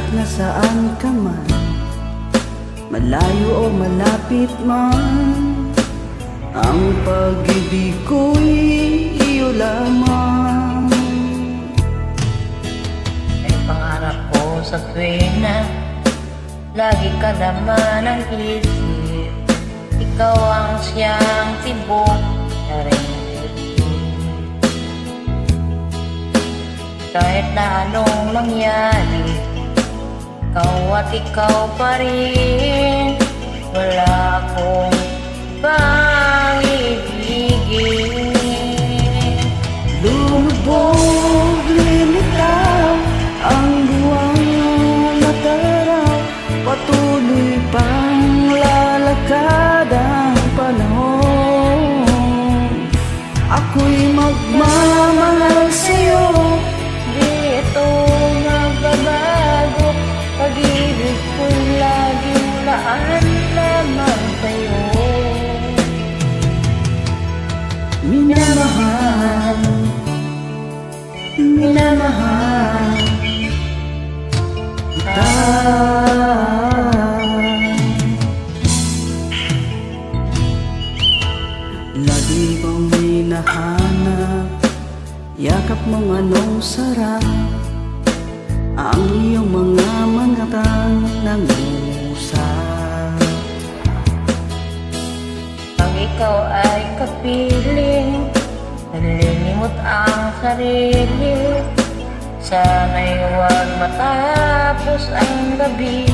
nasaan ka man, malayo o malapit man, ang pag-ibig ko'y iyo lamang. Ay pangarap ko sa tuwing na lagi ka naman ang isip, ikaw ang siyang tibok na rin. Kahit na anong mangyari, ikaw at ikaw pa rin, wala akong ibang ibigin. Lumubog, lilitaw ang buwang nataraw, patuloy pang lalakad ang panahon. Ako'y magmamahal sa'yo, di ito magbabago, pag-ibig ko'y laging laan lamang sa'yo. minamahal, minamahal kita. Lagi kong hinahanap yakap mong anong sarap, ang iyong mga mangatang nangungusap. Pag ikaw ay kapiling, nalilimot ang sarili, sana'y huwag matapos ang gabi.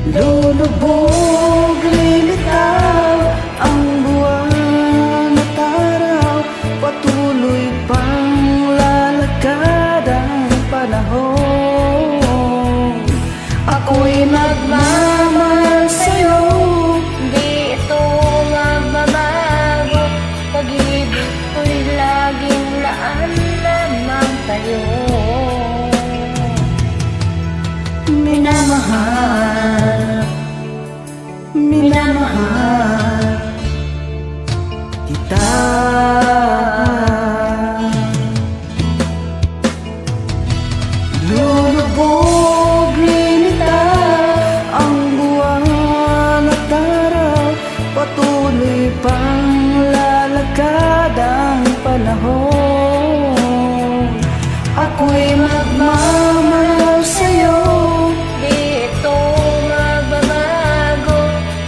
Lulubog, lilitaw ang buwan at araw, patuloy pang lalakad ang panahon. Ako'y magmamahal sa'yo, Di ito magbabago, pag-ibig ko'y laging laan lamang sa'yo. minamahal, minamahal kita. Lulubog, lilitaw ang buwan at araw, patuloy pang lalakad ang panahon. Ako'y magmamahal sa'yo, Di ito magbabago,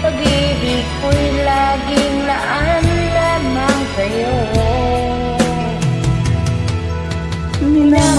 pag-ibig ko'y laging laan lamang sa'yo. minamahal.